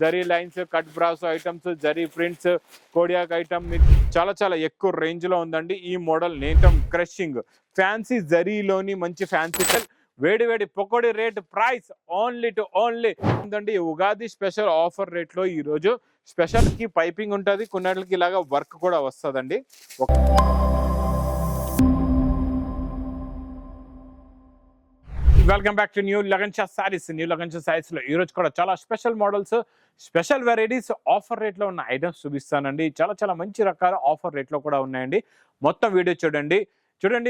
Zari lines, cut brass items, zari prints, కోడియాక్ item మీకు చాలా చాలా ఎక్కువ రేంజ్ లో ఉందండి. ఈ మోడల్ నేటమ్ క్రషింగ్ ఫ్యాన్సీ జరీలోని మంచి ఫ్యాన్సీ వేడి వేడి పకోడీ rate price only to only ఉందండి. ఉగాది స్పెషల్ ఆఫర్ రేట్ లో ఈ రోజు స్పెషల్ కి పైపింగ్ ఉంటుంది, కొన్నిటికి ఇలాగా వర్క్ కూడా వస్తుందండి. Welcome back to new Lagan Shah saris. New Lagan Shah saris లో ఈ రోజు కూడా చాలా special models, special varieties offer rate లో ఉన్న ఐటమ్స్ చూపిస్తానండి. చాలా చాలా మంచి రకాల ఆఫర్ రేట్ లో కూడా ఉన్నాయండి. మొత్తం వీడియో చూడండి.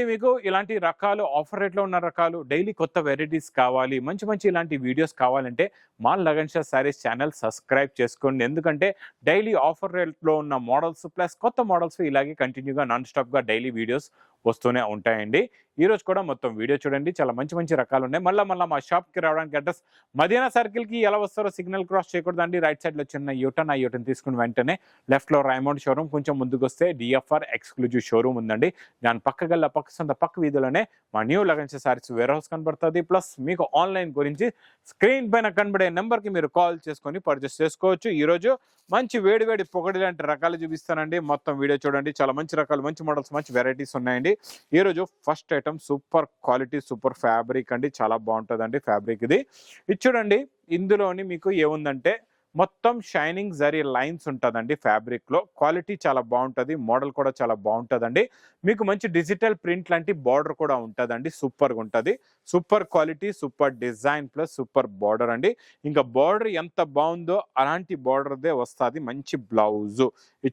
మీకు ఇలాంటి రకాలు ఆఫర్ రేట్లో ఉన్న రకాలు డైలీ కొత్త వెరైటీస్ కావాలి, మంచి మంచి ఇలాంటి వీడియోస్ కావాలంటే మా లగన్ షా సారీస్ ఛానల్ సబ్స్క్రైబ్ చేసుకోండి. ఎందుకంటే డైలీ ఆఫర్ రేట్లో ఉన్న మోడల్స్ ప్లస్ కొత్త మోడల్స్ ఇలాగే కంటిన్యూగా నాన్ స్టాప్గా డైలీ వీడియోస్ వస్తూనే ఉంటాయండి. ఈ రోజు కూడా మొత్తం వీడియో చూడండి. చాలా మంచి మంచి రకాలు ఉన్నాయి. మళ్ళీ మా షాప్కి రావడానికి అడ్రస్ మదీనా సర్కిల్కి ఎలా వస్తారో సిగ్నల్ క్రాస్ చేయకూడదండి. రైట్ సైడ్లో చిన్న యూటర్న్, ఆ యూటర్న్ తీసుకుని వెంటనే లెఫ్ట్లో రైమౌండ్ షోరూమ్, కొంచెం ముందుకు వస్తే డిఎఫ్ఆర్ ఎక్స్క్లూజివ్ షోరూమ్ ఉందండి. దాని పక్క వీధిలోనే మా new Lagan Shah saris warehouse కనబడుతుంది. ప్లస్ మీకు ఆన్లైన్ గురించి స్క్రీన్ పైన కనబడే నెంబర్కి మీరు కాల్ చేసుకొని పర్చేస్ చేసుకోవచ్చు. ఈరోజు మంచి వేడి వేడి పొగడి లాంటి రకాలు చూపిస్తానండి. మొత్తం వీడియో చూడండి. చాలా మంచి రకాలు, మంచి మోడల్స్, మంచి వెరైటీస్ ఉన్నాయండి. ఈ రోజు first item super quality super fabric అండి. చాలా బాగుంటుందండి ఫ్యాబ్రిక్ ఇది చూడండి. ఇందులోని మీకు ఏముందంటే మొత్తం షైనింగ్ జరీ లైన్స్ ఉంటుందండి. ఫ్యాబ్రిక్ లో క్వాలిటీ చాలా బాగుంటుంది, మోడల్ కూడా చాలా బాగుంటుందండి. మీకు మంచి డిజిటల్ ప్రింట్ లాంటి బార్డర్ కూడా ఉంటుందండి. సూపర్గా ఉంటుంది. Super quality, super design plus super border అండి. ఇంకా బార్డర్ ఎంత బాగుందో అలాంటి బార్డర్దే వస్తుంది. మంచి బ్లౌజ్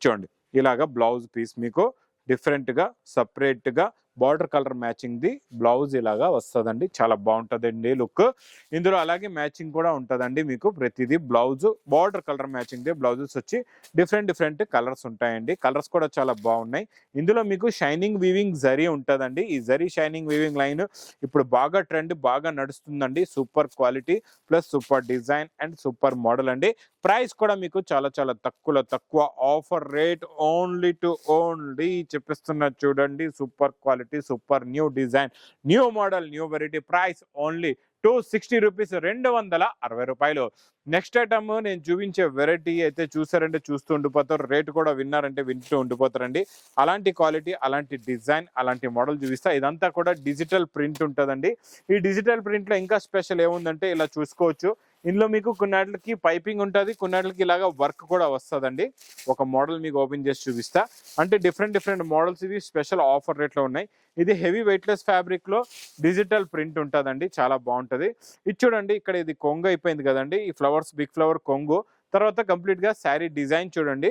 చూడండి. ఇలాగా బ్లౌజ్ పీస్ మీకు డిఫరెంట్ గా సపరేట్ గా border colour matching the blouse ఇలాగా వస్తుందండి. చాలా బాగుంటుందండి లుక్. ఇందులో అలాగే మ్యాచింగ్ కూడా ఉంటుందండి. మీకు ప్రతిదీ blouse border colour matching the blouses వచ్చి డిఫరెంట్ కలర్స్ ఉంటాయండి. కలర్స్ కూడా చాలా బాగున్నాయి. ఇందులో మీకు షైనింగ్ వీవింగ్ జరీ ఉంటుందండి. ఈ జరీ షైనింగ్ వీవింగ్ లైన్ ఇప్పుడు బాగా ట్రెండ్, బాగా నడుస్తుందండి. Super quality plus super design and super model అండి. ప్రైస్ కూడా మీకు చాలా చాలా తక్కువ offer rate only to only చెప్పిస్తున్నా చూడండి. Super quality, super new design, new model, new variety. Price only 260 rupees, 260 రూపాయలు. నెక్స్ట్ ఐటమ్ నేను చూపించే వెరైటీ అయితే చూసారంటే చూస్తూ ఉండిపోతారు, రేటు కూడా విన్నారంటే వింటూ ఉండిపోతారండి. అలాంటి క్వాలిటీ, అలాంటి డిజైన్, అలాంటి మోడల్ చూపిస్తా. ఇదంతా కూడా డిజిటల్ ప్రింట్ ఉంటుందండి. ఈ డిజిటల్ ప్రింట్ లో ఇంకా స్పెషల్ ఏముందంటే ఇలా చూసుకోవచ్చు. ఇందులో మీకు కొన్నిటికి పైపింగ్ ఉంటుంది, కొన్నిటికి ఇలాగా వర్క్ కూడా వస్తుందండి. ఒక మోడల్ మీకు ఓపెన్ చేసి చూపిస్తా. అంటే డిఫరెంట్ మోడల్స్ ఇవి స్పెషల్ ఆఫర్ రేట్లో ఉన్నాయి. ఇది హెవీ వెయిట్లెస్ ఫ్యాబ్రిక్ లో డిజిటల్ ప్రింట్ ఉంటుందండి. చాలా బాగుంటుంది. ఇది చూడండి. ఇక్కడ ఇది కొంగు అయిపోయింది కదండి. ఈ ఫ్లవర్స్ బిగ్ ఫ్లవర్ కొంగు తర్వాత కంప్లీట్ గా శారీ డిజైన్ చూడండి.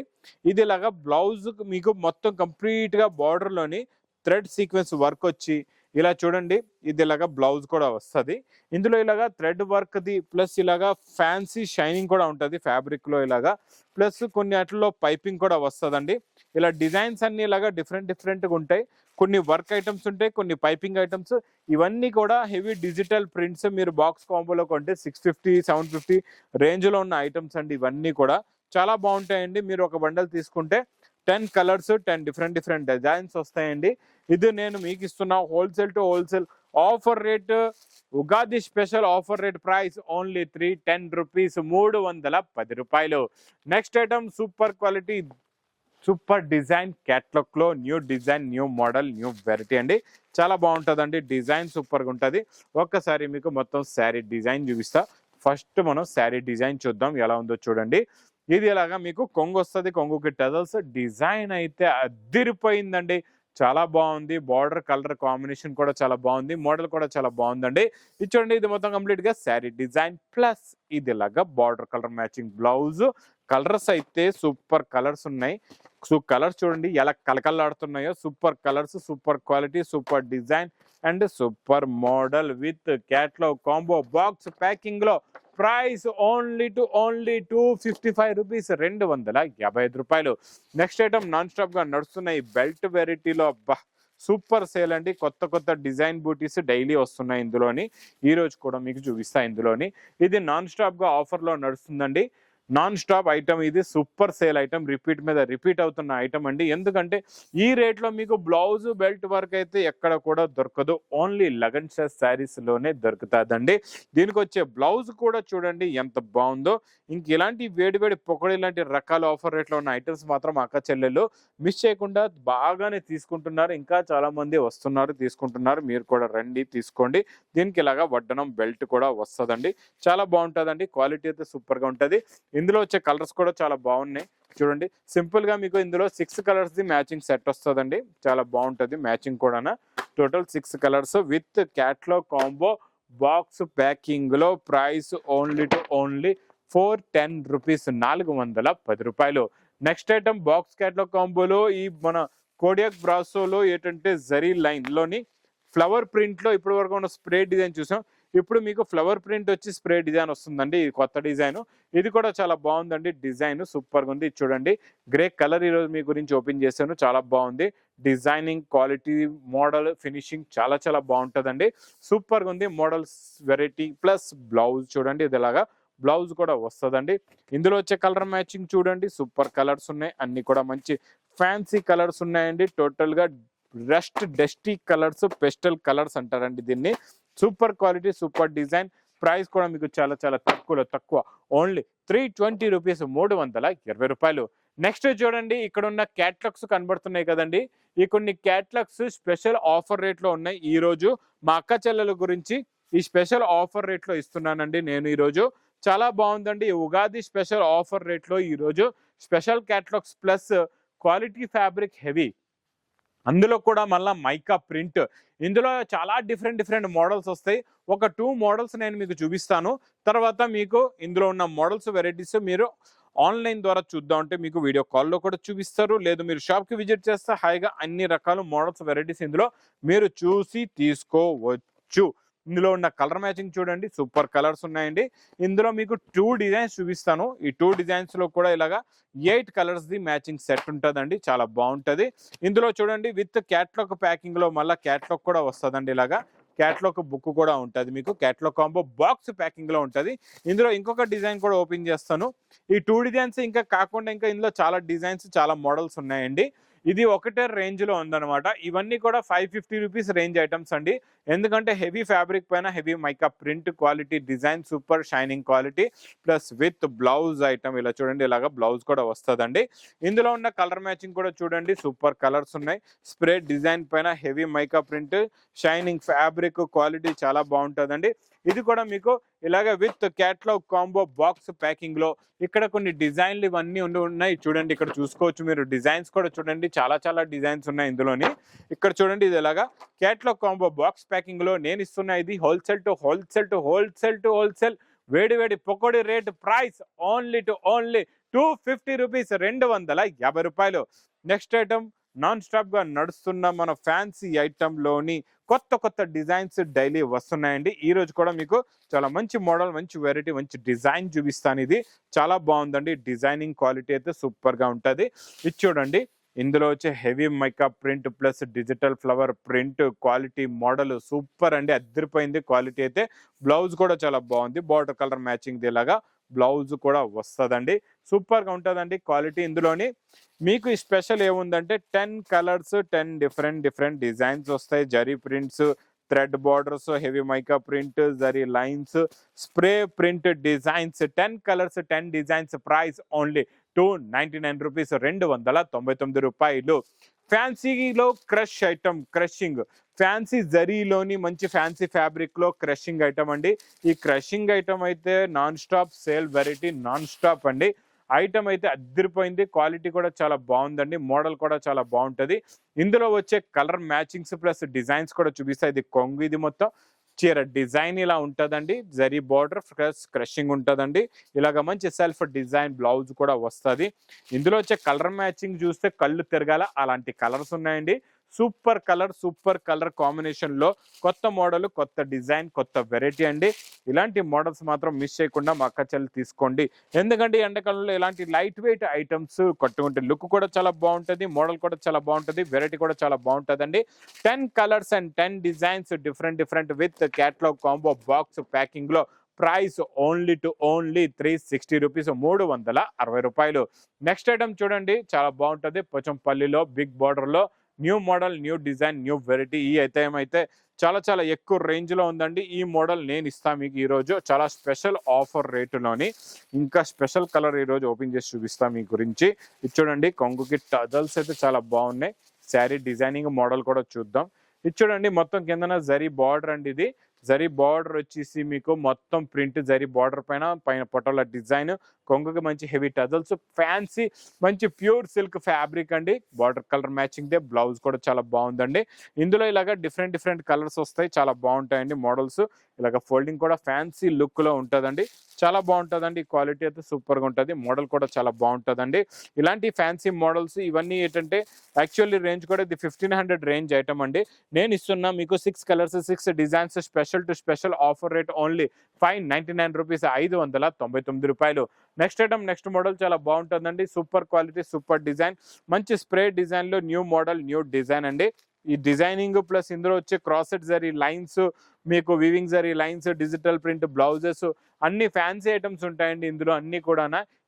ఇది ఇలాగా బ్లౌజ్ మీకు మొత్తం కంప్లీట్ గా బార్డర్ లోని థ్రెడ్ సీక్వెన్స్ వర్క్ వచ్చి ఇలా చూడండి. ఇది ఇలాగా బ్లౌజ్ కూడా వస్తుంది. ఇందులో ఇలాగా థ్రెడ్ వర్క్ ది ప్లస్ ఇలాగా ఫ్యాన్సీ షైనింగ్ కూడా ఉంటుంది ఫ్యాబ్రిక్ లో ఇలాగా. ప్లస్ కొన్ని వాటిలో పైపింగ్ కూడా వస్తుందండి. ఇలా డిజైన్స్ అన్ని ఇలాగా డిఫరెంట్ గా ఉంటాయి. కొన్ని వర్క్ ఐటమ్స్ ఉంటాయి, కొన్ని పైపింగ్ ఐటమ్స్. ఇవన్నీ కూడా హెవీ డిజిటల్ ప్రింట్స్. మీరు బాక్స్ కాంబోలో కొంటే 650, 750 రేంజ్ లో ఉన్న ఐటమ్స్ అండి. ఇవన్నీ కూడా చాలా బాగుంటాయండి. మీరు ఒక బండల్ తీసుకుంటే 10 కలర్స్, 10 డిఫరెంట్ డిజైన్స్ వస్తాయండి. ఇది నేను మీకు ఇస్తున్న wholesale to wholesale offer rate, Ugadi special offer rate. Price only 310 rupees, 310 రూపాయలు. Next item super quality, super design catalogue లో new design, new model, new variety అండి. చాలా బాగుంటుందండి. డిజైన్ సూపర్గా ఉంటుంది. ఒక్కసారి మీకు మొత్తం శారీ డిజైన్ చూపిస్తా. ఫస్ట్ మనం శారీ డిజైన్ చూద్దాం ఎలా ఉందో చూడండి. ఇది ఇలాగా మీకు కొంగు వస్తుంది. కొంగుకి టజల్స్ డిజైన్ అయితే అదిరిపోయిందండి. చాలా బాగుంది. బార్డర్ కలర్ కాంబినేషన్ కూడా చాలా బాగుంది. మోడల్ కూడా చాలా బాగుందండి. ఇది చూడండి. ఇది మొత్తం కంప్లీట్ గా శారీ డిజైన్ ప్లస్ ఇది ఇలాగా border colour matching blouse. Colours అయితే సూపర్ కలర్స్ ఉన్నాయి. కలర్స్ చూడండి ఎలా కలకలాడుతున్నాయో. Super colours, super quality, super design and super model with catalogue combo box packing లో. Price only to only 255 rupees, 255 రూపాయలు. నెక్స్ట్ ఐటమ్ నాన్ స్టాప్ గా నడుస్తున్న ఈ బెల్ట్ వెరైటీలో అబ్బా సూపర్ సేల్ అండి. కొత్త డిజైన్ బూటీస్ డైలీ వస్తున్నాయి ఇందులోని. ఈ రోజు కూడా మీకు చూపిస్తా ఇందులోని. ఇది నాన్ స్టాప్ గా ఆఫర్ లో నడుస్తుందండి. నాన్ స్టాప్ ఐటమ్ ఇది, సూపర్ సేల్ ఐటమ్, రిపీట్ మీద రిపీట్ అవుతున్న ఐటమ్ అండి. ఎందుకంటే ఈ రేట్లో మీకు బ్లౌజ్ బెల్ట్ వర్క్ అయితే ఎక్కడ కూడా దొరకదు, ఓన్లీ లగన్ షాస్ శారీస్ లోనే దొరుకుతుందండి. దీనికి వచ్చే బ్లౌజ్ కూడా చూడండి ఎంత బాగుందో. ఇంక ఇలాంటి వేడి వేడి పొకడి లాంటి రకాల ఆఫర్ రేట్లో ఉన్న ఐటమ్స్ మాత్రం అక్క చెల్లెళ్ళు మిస్ చేయకుండా బాగానే తీసుకుంటున్నారు. ఇంకా చాలా మంది వస్తున్నారు, తీసుకుంటున్నారు. మీరు కూడా రండి, తీసుకోండి. దీనికి ఇలాగా వడ్డనం బెల్ట్ కూడా వస్తుందండి. చాలా బాగుంటుందండి, క్వాలిటీ అయితే సూపర్ గా ఉంటుంది. ఇందులో వచ్చే కలర్స్ కూడా చాలా బాగున్నాయి. చూడండి సింపుల్ గా మీకు ఇందులో 6 కలర్స్ ది మ్యాచింగ్ సెట్ వస్తుందండి. చాలా బాగుంటుంది మ్యాచింగ్ కూడా. Total 6 colours with catalogue combo box packing లో. Price only to only 410 rupees, 410 రూపాయలు. నెక్స్ట్ ఐటమ్ బాక్స్ క్యాట్లాగ్ కాంబోలో ఈ మన కోడియాక్ బ్రాసోలో ఏంటంటే జరీ లైన్ లోని ఫ్లవర్ ప్రింట్ లో ఇప్పటి వరకు ఉన్న స్ప్రే డిజైన్ చూసాం. ఇప్పుడు మీకు ఫ్లవర్ ప్రింట్ వచ్చి స్ప్రే డిజైన్ వస్తుందండి. ఇది కొత్త డిజైన్, ఇది కూడా చాలా బాగుందండి. డిజైన్ సూపర్ గా ఉంది. చూడండి గ్రే కలర్ ఈరోజు మీ గురించి ఓపెన్ చేశాను, చాలా బాగుంది. డిజైనింగ్ క్వాలిటీ మోడల్ ఫినిషింగ్ చాలా చాలా బాగుంటుందండి. సూపర్ గా ఉంది. మోడల్స్ వెరైటీ ప్లస్ బ్లౌజ్ చూడండి, ఇది ఇలాగా బ్లౌజ్ కూడా వస్తుందండి. ఇందులో వచ్చే కలర్ మ్యాచింగ్ చూడండి, సూపర్ కలర్స్ ఉన్నాయి. అన్ని కూడా మంచి ఫ్యాన్సీ కలర్స్ ఉన్నాయండి. టోటల్ గా rust dusty colours, pastel colours అంటారండి దీన్ని. Super quality, super design. Price కూడా మీకు చాలా చాలా తక్కువ, ఓన్లీ 320 రూపీస్, 320 రూపాయలు. నెక్స్ట్ చూడండి ఇక్కడ ఉన్న క్యాట్లాగ్స్ కనబడుతున్నాయి కదండి. ఈ కొన్ని క్యాట్లాగ్స్ స్పెషల్ ఆఫర్ రేట్ లో ఉన్నాయి. ఈ రోజు మా అక్క చెల్లెల గురించి ఈ స్పెషల్ ఆఫర్ రేట్ లో ఇస్తున్నానండి నేను ఈ రోజు. చాలా బాగుందండి. ఉగాది స్పెషల్ ఆఫర్ రేట్ లో ఈ రోజు special catalogues plus quality fabric heavy, అందులో కూడా మళ్ళీ మైకా ప్రింట్. ఇందులో చాలా డిఫరెంట్ మోడల్స్ వస్తాయి. ఒక 2 మోడల్స్ నేను మీకు చూపిస్తాను. తర్వాత మీకు ఇందులో ఉన్న మోడల్స్ వెరైటీస్ మీరు ఆన్లైన్ ద్వారా చూద్దాం అంటే మీకు వీడియో కాల్లో కూడా చూపిస్తారు, లేదు మీరు షాప్కి విజిట్ చేస్తే హాయిగా అన్ని రకాల మోడల్స్ వెరైటీస్ ఇందులో మీరు చూసి తీసుకోవచ్చు. ఇందులో ఉన్న కలర్ మ్యాచింగ్ చూడండి, సూపర్ కలర్స్ ఉన్నాయండి. ఇందులో మీకు 2 డిజైన్స్ చూపిస్తాను. ఈ 2 డిజైన్స్ లో కూడా ఇలాగా 8 కలర్స్ ది మ్యాచింగ్ సెట్ ఉంటుందండి, చాలా బాగుంటుంది. ఇందులో చూడండి విత్ క్యాట్లాగ్ ప్యాకింగ్ లో మళ్ళీ క్యాట్లాగ్ కూడా వస్తుందండి. ఇలాగా క్యాట్లాగ్ బుక్ కూడా ఉంటుంది మీకు. క్యాట్లాగ్ కాంబో బాక్స్ ప్యాకింగ్ లో ఉంటుంది. ఇందులో ఇంకొక డిజైన్ కూడా ఓపెన్ చేస్తాను. ఈ 2 డిజైన్స్ ఇంకా కాకుండా ఇంకా ఇందులో చాలా డిజైన్స్, చాలా మోడల్స్ ఉన్నాయండి. ఇది ఒకటే రేంజ్ లో ఉందన్నమాట. ఇవన్నీ కూడా 550 రూపీస్ రేంజ్ ఐటమ్స్ అండి. ఎందుకంటే హెవీ ఫ్యాబ్రిక్ పైన heavy mica print quality design, super shining quality plus with blouse item. ఇలా చూడండి, ఇలాగా బ్లౌజ్ కూడా వస్తుందండి. ఇందులో ఉన్న కలర్ మ్యాచింగ్ కూడా చూడండి, సూపర్ కలర్స్ ఉన్నాయి. స్ప్రే డిజైన్ పైన heavy mica print, shining fabric quality చాలా బాగుంటుందండి. ఇది కూడా మీకు ఇలాగ with catalogue combo box packing లో. ఇక్కడ కొన్ని డిజైన్లు ఇవన్నీ ఉన్నాయి చూడండి, ఇక్కడ చూసుకోవచ్చు మీరు. డిజైన్స్ కూడా చూడండి, చాలా చాలా డిజైన్స్ ఉన్నాయి ఇందులోని. ఇక్కడ చూడండి ఇది ఇలాగా క్యాట్లాగ్ కాంబో బాక్స్ ప్యాకింగ్ లో నేను ఇస్తున్నా. ఇది హోల్సేల్ వేడి pakodi rate. Price only to only 250 rupees, 250 రూపాయలు. నెక్స్ట్ ఐటమ్ నాన్ స్టాప్ గా నడుస్తున్న మన ఫ్యాన్సీ ఐటమ్ లోని కొత్త డిజైన్స్ డైలీ వస్తున్నాయండి. ఈ రోజు కూడా మీకు చాలా మంచి మోడల్, మంచి వెరైటీ, మంచి డిజైన్ చూపిస్తాను. ఇది చాలా బాగుందండి. డిజైనింగ్ క్వాలిటీ అయితే సూపర్ గా ఉంటుంది. ఇది చూడండి, ఇందులో వచ్చే heavy mica print plus digital flower print quality model super అండి, అదిరిపోయింది క్వాలిటీ అయితే. బ్లౌజ్ కూడా చాలా బాగుంది, బార్డర్ కలర్ మ్యాచింగ్ ఇలాగా బ్లౌజ్ కూడా వస్తుందండి. సూపర్ గా ఉంటుందండి క్వాలిటీ. ఇందులోని మీకు ఈ స్పెషల్ ఏముందంటే 10 కలర్స్, 10 డిఫరెంట్ డిజైన్స్ వస్తాయి. Zari prints, thread borders, heavy mica print, zari lines, spray print designs. 10 colours, 10 designs. Price only 299 rupees, 299 రూపాయలు. ఫ్యాన్సీలో క్రష్ ఐటమ్, క్రషింగ్ ఫ్యాన్సీ జరీలోని మంచి ఫ్యాన్సీ ఫ్యాబ్రిక్ లో క్రషింగ్ ఐటమ్ అండి. ఈ క్రషింగ్ ఐటమ్ అయితే non stop sale variety, non stop అండి. Item అయితే అదిరిపోయింది, క్వాలిటీ కూడా చాలా బాగుందండి, మోడల్ కూడా చాలా బాగుంటుంది. ఇందులో వచ్చే కలర్ మ్యాచింగ్స్ ప్లస్ డిజైన్స్ కూడా చూపిస్తాయి. ఇది కొంగు, ఇది మొత్తం చీర డిజైన్ ఇలా ఉంటుందండి. జరీ బార్డర్ ప్లస్ క్రషింగ్ ఉంటుందండి. ఇలాగ మంచి సెల్ఫ్ డిజైన్ బ్లౌజ్ కూడా వస్తుంది. ఇందులో వచ్చే కలర్ మ్యాచింగ్ చూస్తే కళ్ళు తిరగాల అలాంటి కలర్స్ ఉన్నాయండి. సూపర్ కలర్ కాంబినేషన్ లో కొత్త మోడల్, కొత్త డిజైన్, కొత్త వెరైటీ అండి. ఇలాంటి మోడల్స్ మాత్రం మిస్ చేయకుండా మా అక్క చెల్లి తీసుకోండి. ఎందుకంటే ఎండాకాలంలో ఇలాంటి లైట్ వెయిట్ ఐటమ్స్ కట్టుకుంటే లుక్ కూడా చాలా బాగుంటుంది, మోడల్ కూడా చాలా బాగుంటుంది, వెరైటీ కూడా చాలా బాగుంటుందండి. 10 colours and 10 designs different with catalogue combo box packing లో. Price only to only 360 rupees, 360 రూపాయలు. నెక్స్ట్ ఐటమ్ చూడండి, చాలా బాగుంటుంది. పోచంపల్లిలో బిగ్ బార్డర్ లో new model, new design, new variety. ఈ ఐటమ్ అయితే చాలా చాలా ఎక్కువ రేంజ్ లో ఉందండి. ఈ మోడల్ నేను ఇస్తాను మీకు ఈ రోజు చాలా స్పెషల్ ఆఫర్ రేటులోని. ఇంకా స్పెషల్ కలర్ ఈ రోజు ఓపెన్ చేసి చూపిస్తాను మీ గురించి. ఇది చూడండి, కొంగుకి టజల్స్ అయితే చాలా బాగున్నాయి. శారీ డిజైనింగ్ మోడల్ కూడా చూద్దాం. ఇది చూడండి, మొత్తం కిందన జరీ బార్డర్ అండి. ఇది జరీ బార్డర్ వచ్చేసి మీకు మొత్తం ప్రింట్ జరీ బార్డర్ పైన పొటోల డిజైన్, కొంగుకి మంచి హెవీ టజల్స్, ఫ్యాన్సీ మంచి ప్యూర్ సిల్క్ ఫ్యాబ్రిక్ అండి. Border colour matching they. Blouse కూడా చాలా బాగుందండి. ఇందులో ఇలాగ డిఫరెంట్ కలర్స్ వస్తాయి, చాలా బాగుంటాయండి మోడల్స్. ఇలాగ ఫోల్డింగ్ కూడా ఫ్యాన్సీ లుక్ లో ఉంటుందండి, చాలా బాగుంటుందండి. క్వాలిటీ అయితే సూపర్ గా ఉంటుంది. మోడల్ కూడా చాలా బాగుంటుందండి. ఇలాంటి ఫ్యాన్సీ మోడల్స్ ఇవన్నీ ఏంటంటే యాక్చువల్లీ రేంజ్ కూడా ఇది 1500 రేంజ్ ఐటమ్ అండి. నేను ఇస్తున్నా మీకు 6 colours, 6 designs, special to special offer rate only 599 rupees, 599 రూపాయలు. నెక్స్ట్ ఐటమ్, నెక్స్ట్ మోడల్ చాలా బాగుంటుందండి. సూపర్ క్వాలిటీ, సూపర్ డిజైన్, మంచి స్ప్రే డిజైన్ లో న్యూ మోడల్, న్యూ డిజైన్ అండి. ఈ డిజైనింగ్ ప్లస్ ఇందులో వచ్చే క్రాసెట్ జరీ లైన్స్, మీకు weaving zari lines, digital print blouses, అన్ని ఫ్యాన్సీ ఐటమ్స్ ఉంటాయండి ఇందులో అన్ని కూడా.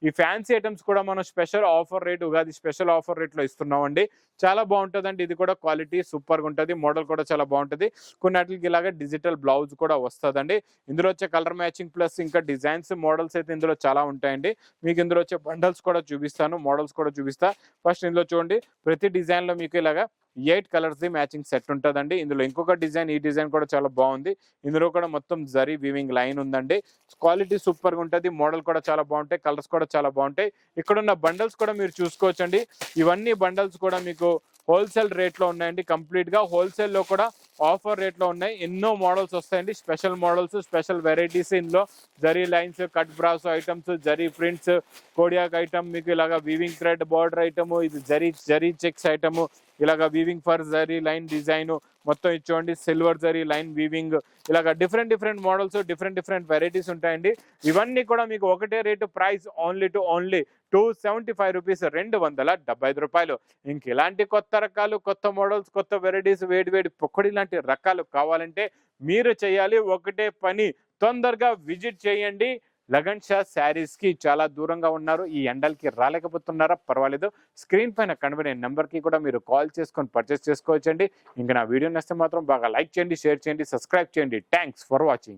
ఈ ఫ్యాన్సీ ఐటమ్స్ కూడా మనం special offer rate, Ugadi special offer రేట్లో ఇస్తున్నామండి. చాలా బాగుంటుందండి. ఇది కూడా క్వాలిటీ సూపర్ గా ఉంటుంది. మోడల్ కూడా చాలా బాగుంటుంది. కొన్నిటికి ఇలాగా డిజిటల్ బ్లౌజ్ కూడా వస్తుందండి. ఇందులో వచ్చే కలర్ మ్యాచింగ్ ప్లస్ ఇంకా డిజైన్స్, మోడల్స్ అయితే ఇందులో చాలా ఉంటాయండి. మీకు ఇందులో వచ్చే బండల్స్ కూడా చూపిస్తాను, మోడల్స్ కూడా చూపిస్తా. ఫస్ట్ ఇందులో చూడండి, ప్రతి డిజైన్ లో మీకు ఇలాగా 8 కలర్స్ ది మ్యాచింగ్ సెట్ ఉంటుందండి. ఇందులో ఇంకొక డిజైన్, ఈ డిజైన్ కూడా చాలా బాగుంది. ఇందులో కూడా మొత్తం జరీ వీవింగ్ లైన్ ఉందండి. క్వాలిటీ సూపర్ గా ఉంటుంది. మోడల్ కూడా చాలా బాగుంటాయి, కలర్స్ కూడా చాలా బాగుంటాయి. ఇక్కడ ఉన్న బండల్స్ కూడా మీరు చూసుకోవచ్చండి. ఇవన్నీ బండల్స్ కూడా మీకు హోల్సేల్ రేట్ లో ఉన్నాయండి. కంప్లీట్ గా హోల్సేల్ లో కూడా ఆఫర్ రేట్ లో ఉన్నాయి. ఎన్నో మోడల్స్ వస్తాయండి, స్పెషల్ మోడల్స్, స్పెషల్ వెరైటీస్. ఇందులో zari lines, cut brass items, zari prints, కోడియాక్ ఐటమ్, మీకు ఇలాగా వీవింగ్ థ్రెడ్ బార్డర్ ఐటమ్, ఇది జరీ చెక్స్ ఐటమ్, ఇలాగా weaving for zari line design, మొత్తం ఇచ్చోండి సిల్వర్ జరీ లైన్ వీవింగ్, ఇలాగా డిఫరెంట్ మోడల్స్, డిఫరెంట్ వెరైటీస్ ఉంటాయండి. ఇవన్నీ కూడా మీకు ఒకటే రేటు, price only to only 275 rupees, 275 రూపాయలు. ఇంక ఇలాంటి కొత్త రకాలు, కొత్త మోడల్స్, కొత్త వెరైటీస్, వేడి పొక్కడి లాంటి రకాలు కావాలంటే మీరు చేయాలి ఒకటే పని, తొందరగా విజిట్ చేయండి. లగన్ షా శారీస్ కి చాలా దూరంగా ఉన్నారు, ఈ ఎండలకి రాలేకపోతున్నారా, పర్వాలేదు, స్క్రీన్ పైన కనబడే నెంబర్ కి కూడా మీరు కాల్ చేసుకొని పర్చేస్ చేసుకోవచ్చండి. ఇంకా నా వీడియో నచ్చితే మాత్రం బాగా లైక్ చేయండి, షేర్ చేయండి, సబ్స్క్రైబ్ చేయండి. Thanks for watching.